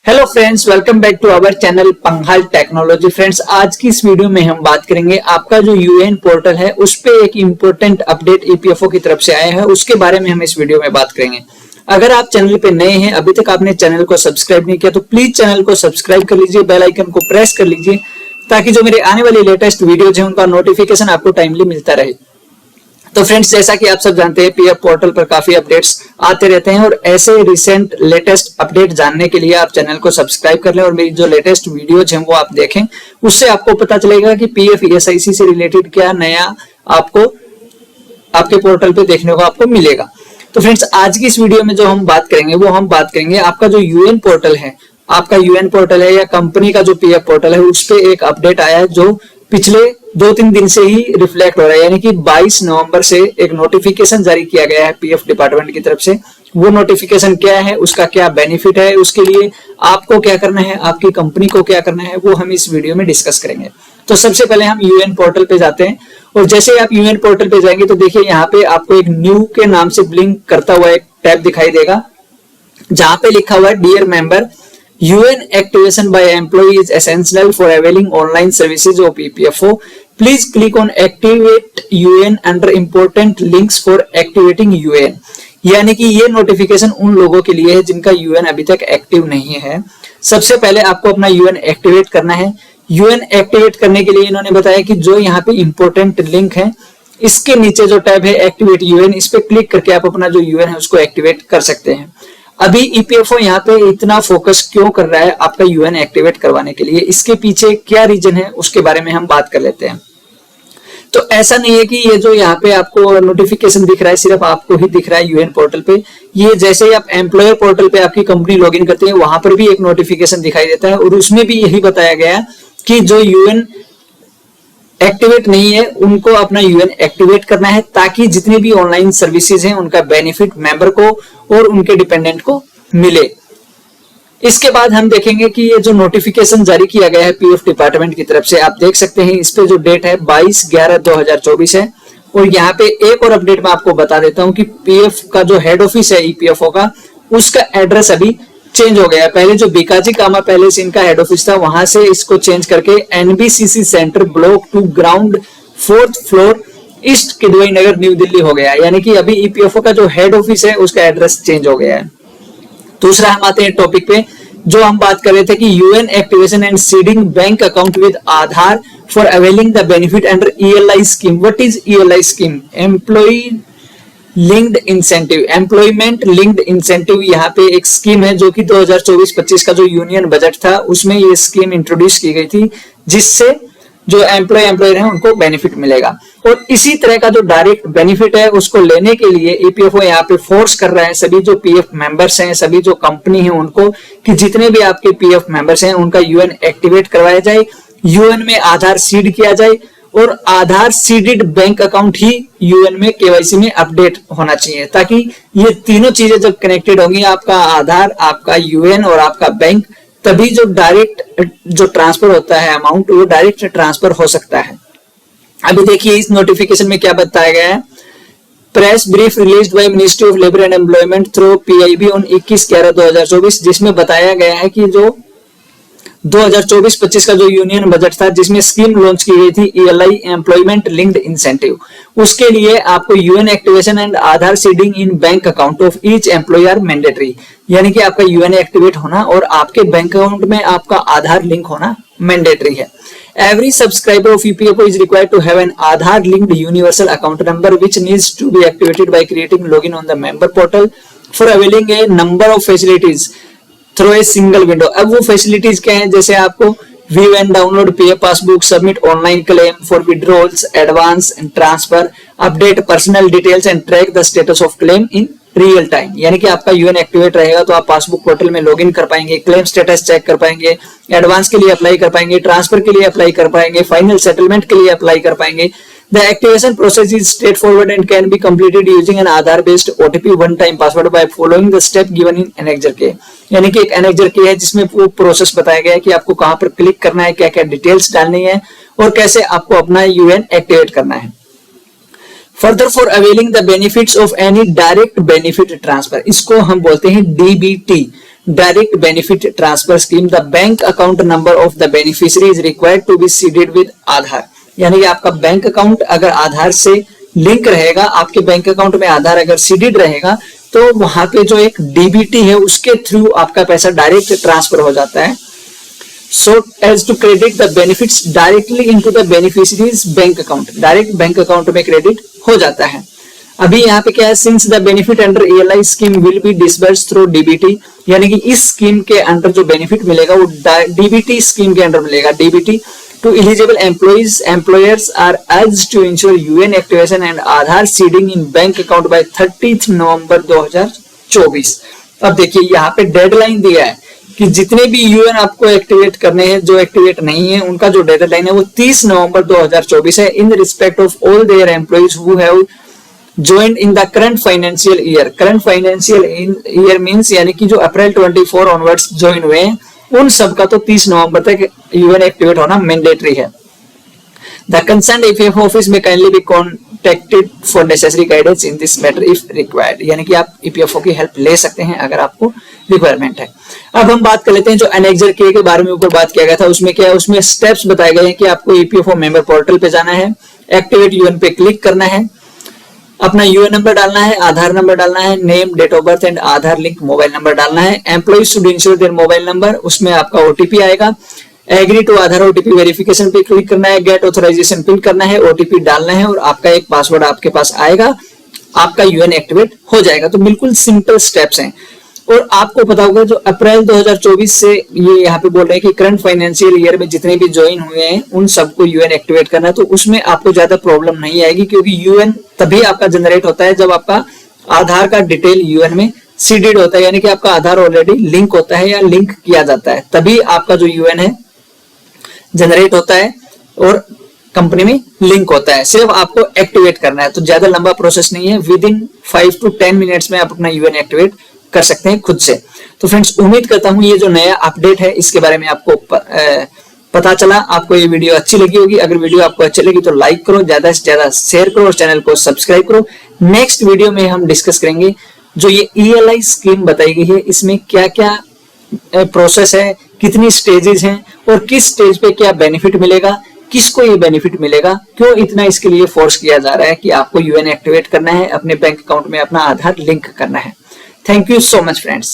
Hello friends, welcome back to our channel Panghal technology. Friends, आज की इस वीडियो में हम बात करेंगे आपका जो यूएएन पोर्टल है उस पे एक इम्पोर्टेंट अपडेट ईपीएफओ की तरफ से आया है, उसके बारे में हम इस वीडियो में बात करेंगे। अगर आप चैनल पे नए हैं, अभी तक आपने चैनल को सब्सक्राइब नहीं किया तो प्लीज चैनल को सब्सक्राइब कर लीजिए, बेल आइकन को प्रेस कर लीजिए ताकि जो मेरे आने वाली लेटेस्ट वीडियोज है उनका नोटिफिकेशन आपको टाइमली मिलता रहे। तो फ्रेंड्स, जैसा कि आप सब जानते हैं, पीएफ पोर्टल पर काफी अपडेट्स आते रहते हैं और ऐसे रिसेंट लेटेस्ट अपडेट जानने के लिए आप चैनल को सब्सक्राइब कर लें और मेरी जो लेटेस्ट वीडियोज हैं वो आप देखें। उससे आपको पता चलेगा कि पीएफ ईएसआईसी से रिलेटेड क्या नया आपको आपके पोर्टल पे देखने को आपको मिलेगा। तो फ्रेंड्स, आज की इस वीडियो में जो हम बात करेंगे वो हम बात करेंगे आपका जो यूएन पोर्टल है, आपका यूएन पोर्टल है या कंपनी का जो पीएफ पोर्टल है उस पे एक अपडेट आया है जो पिछले 2-3 दिन से ही रिफ्लेक्ट हो रहा है। यानी कि 22 नवंबर से एक नोटिफिकेशन जारी किया गया है पीएफ डिपार्टमेंट की तरफ से। वो नोटिफिकेशन क्या है, उसका क्या बेनिफिट है, उसके लिए आपको क्या करना है, आपकी कंपनी को क्या करना है, वो हम इस वीडियो में डिस्कस करेंगे। तो सबसे पहले हम यूएन पोर्टल पे जाते हैं और जैसे ही आप यूएन पोर्टल पे जाएंगे तो देखिए यहाँ पे आपको एक न्यू के नाम से ब्लिंक करता हुआ एक टैब दिखाई देगा जहां पे लिखा हुआ है dear member, UN activation by employee is essential for availing online services of EPFO. Please click on activate UN under important links for activating UN. यानी कि ये नोटिफिकेशन उन लोगों के लिए है जिनका UN अभी तक एक्टिव नहीं है। सबसे पहले आपको अपना UN एक्टिवेट करना है। UN एक्टिवेट करने के लिए इन्होंने बताया कि जो यहाँ पे इंपॉर्टेंट लिंक है इसके नीचे जो टैब है एक्टिवेट UN, इस पे क्लिक करके आप अपना जो UN है उसको एक्टिवेट कर सकते हैं। अभी ईपीएफओ यहाँ पे इतना फोकस क्यों कर रहा है आपका यूएन एक्टिवेट करवाने के लिए, इसके पीछे क्या रीजन है उसके बारे में हम बात कर लेते हैं। तो ऐसा नहीं है कि ये जो यहाँ पे आपको नोटिफिकेशन दिख रहा है सिर्फ आपको ही दिख रहा है यूएन पोर्टल पे। ये जैसे ही आप एम्प्लॉयर पोर्टल पे आपकी कंपनी लॉगिन करते हैं वहां पर भी एक नोटिफिकेशन दिखाई देता है और उसमें भी यही बताया गया कि जो यूएन एक्टिवेट नहीं है उनको अपना यूएन एक्टिवेट करना है ताकि जितनी भी ऑनलाइन सर्विसेज हैं उनका बेनिफिट मेंबर को और उनके डिपेंडेंट को मिले। इसके बाद हम देखेंगे कि ये जो नोटिफिकेशन जारी किया गया है पीएफ डिपार्टमेंट की तरफ से, आप देख सकते हैं इस पे जो डेट है 22/11/2024 है। और यहाँ पे एक और अपडेट मैं आपको बता देता हूँ कि पीएफ का जो हेड ऑफिस है ईपीएफओ का, उसका एड्रेस अभी चेंज हो गया है। पहले जो बीकाजी कामा पैलेस इनका हेड ऑफिस था वहां से इसको चेंज करके NBCC centre block 2 ground 4th floor east Kidwai Nagar New Delhi हो गया है। यानी कि अभी ईपीएफओ का जो हेड ऑफिस है उसका एड्रेस चेंज हो गया है। दूसरा हम आते हैं टॉपिक पे जो हम बात कर रहे थे कि UN activation and seeding bank account with Aadhaar for availing the benefit under ELI scheme. What is ELI scheme? Employ linked incentive, employment linked incentive. यहाँ पे एक स्कीम है जो कि 2024-25 का जो यूनियन बजट था उसमें ये स्कीम इंट्रोड्यूस की गई थी जिससे जो एम्प्लॉयर है उनको बेनिफिट मिलेगा। और इसी तरह का जो डायरेक्ट बेनिफिट है उसको लेने के लिए ईपीएफओ यहाँ पे फोर्स कर रहा है सभी जो पीएफ मेंबर्स हैं, सभी जो कंपनी है उनको कि जितने भी आपके पीएफ मेंबर्स हैं उनका यूएन एक्टिवेट करवाया जाए, यूएन में आधार सीड किया जाए और आधार सीडेड बैंक अकाउंट ही यूएन में केवाईसी में अपडेट होना चाहिए ताकि ये तीनों चीजें जब कनेक्टेड होंगी, आपका आधार, आपका यूएन और आपका बैंक, तभी जो डायरेक्ट जो ट्रांसफर होता है अमाउंट वो डायरेक्ट ट्रांसफर हो सकता है। अभी देखिए इस नोटिफिकेशन में क्या बताया गया है। Press brief released by ministry of labour and employment through PIB on 21/11/2024, जिसमें बताया गया है कि जो 2024-25 का जो यूनियन बजट था जिसमें स्कीम लॉन्च की गई थी ईएलआई एम्प्लॉयमेंट लिंक्ड इंसेंटिव, उसके लिए आपको UN activation and Aadhaar seeding in bank account of each employer mandatory. यानी कि आपका यूएन एक्टिवेट होना और आपके बैंक अकाउंट में आपका आधार लिंक होना मैंडेटरी है। Every subscriber of EPFO is required to have an Aadhaar linked universal account number which needs to be activated by creating login on the member portal for availing a number of facilities through a single window। अब वो facilities क्या हैं, जैसे आपको view and download PF passbook, submit online claim for withdrawals, advance and transfer, update personal details and track the status of claim in real time. यानी कि आपका UN activate रहेगा तो आप पासबुक पोर्टल में लॉगिन कर पाएंगे, क्लेम स्टेटस चेक कर पाएंगे, एडवांस के लिए अप्लाई कर पाएंगे, ट्रांसफर के लिए अप्लाई कर पाएंगे, फाइनल सेटलमेंट के लिए अप्लाई कर पाएंगे। The activation process is straightforward and can be completed using an Aadhaar-based OTP one-time password by following the step given in Annexure K। यानी कि एक Annexure K है जिसमें वो प्रोसेस बताया गया है कि आपको कहां पर क्लिक करना है, क्या क्या डिटेल्स डालनी है और कैसे आपको अपना यूएन एक्टिवेट करना है। Further, for availing the benefits of any direct benefit transfer, इसको हम बोलते हैं DBT, direct benefit transfer scheme, the bank account number of the beneficiary is required to be seeded with Aadhaar. यानी कि आपका बैंक अकाउंट अगर आधार से लिंक रहेगा, आपके बैंक अकाउंट में आधार अगर सीडेड रहेगा, तो वहां पे जो एक डीबीटी है उसके थ्रू आपका पैसा डायरेक्ट ट्रांसफर हो जाता है। So as to credit the benefits directly into the beneficiary's bank account, direct bank account में क्रेडिट हो जाता है। अभी यहाँ पे क्या है, since the benefit under ELI scheme will be disbursed through DBT, यानी कि इस स्कीम के अंडर जो बेनिफिट मिलेगा वो डीबीटी स्कीम के अंडर मिलेगा। DBT to eligible employees employers are urged to ensure UN activation and Aadhaar seeding in bank account by 30 नवंबर 2024। अब देखिए यहाँ पे डेडलाइन दिया है कि जितने भी यूएन आपको एक्टिवेट करने हैं, जो एक्टिवेट नहीं है उनका जो डेडलाइन है वो 30 नवंबर 2024 है। In respect of all their employees who have joined in the current financial year, current financial year means यानी कि जो अप्रैल 24 ऑनवर्ड्स ज्वाइन हुए हैं उन सब का तो 30 नवंबर तक यूएन एक्टिवेट होना मैंडेटरी है। The concerned EPFO office may kindly be contacted for necessary guidance in this matter if required, यानी कि आप EPFO की हेल्प ले सकते हैं अगर आपको रिक्वायरमेंट है। अब हम बात कर लेते हैं जो एनेक्सर के बारे में ऊपर बात किया गया था, उसमें क्या है, उसमें स्टेप्स बताए गए हैं कि आपको EPFO मेंबर पोर्टल पे जाना है, एक्टिवेट यूएन पे क्लिक करना है, अपना यूएन नंबर डालना है, आधार नंबर डालना है, name, date of birth and Aadhaar link mobile number डालना है। Employees should ensure their mobile number, उसमें आपका ओटीपी आएगा। Agree to Aadhaar OTP verification पे क्लिक करना है, गेट ऑथराइजेशन पिन करना है, ओटीपी डालना है और आपका एक पासवर्ड आपके पास आएगा, आपका यूएन एक्टिवेट हो जाएगा। तो बिल्कुल सिंपल स्टेप्स हैं। और आपको पता होगा जो अप्रैल 2024 से ये यहाँ पे बोल रहे हैं कि करंट फाइनेंशियल ईयर में जितने भी ज्वाइन हुए हैं उन सबको यूएन एक्टिवेट करना है, तो उसमें आपको ज्यादा प्रॉब्लम नहीं आएगी, क्योंकि यूएन तभी आपका जनरेट होता है जब आपका आधार का डिटेल यूएन में सीडेड होता है, यानी कि आपका आधार ऑलरेडी लिंक होता है या लिंक किया जाता है, तभी आपका जो यूएन है जनरेट होता है और कंपनी में लिंक होता है। सिर्फ आपको एक्टिवेट करना है, तो ज्यादा लंबा प्रोसेस नहीं है। विद इन 5 to 10 मिनट्स में आप अपना यूएन एक्टिवेट कर सकते हैं खुद से। तो फ्रेंड्स, उम्मीद करता हूं ये जो नया अपडेट है इसके बारे में आपको पता चला, आपको ये वीडियो अच्छी लगी होगी। अगर वीडियो आपको अच्छी लगी तो लाइक करो, ज्यादा से ज्यादा शेयर करो और चैनल को सब्सक्राइब करो। नेक्स्ट वीडियो में हम डिस्कस करेंगे जो ये ELI स्कीम बताई गई है, इसमें क्या क्या प्रोसेस है, कितनी स्टेजेस हैं और किस स्टेज पे क्या बेनिफिट मिलेगा, किसको ये बेनिफिट मिलेगा, क्यों इतना इसके लिए फोर्स किया जा रहा है कि आपको यूएन एक्टिवेट करना है, अपने बैंक अकाउंट में अपना आधार लिंक करना है। Thank you so much, friends.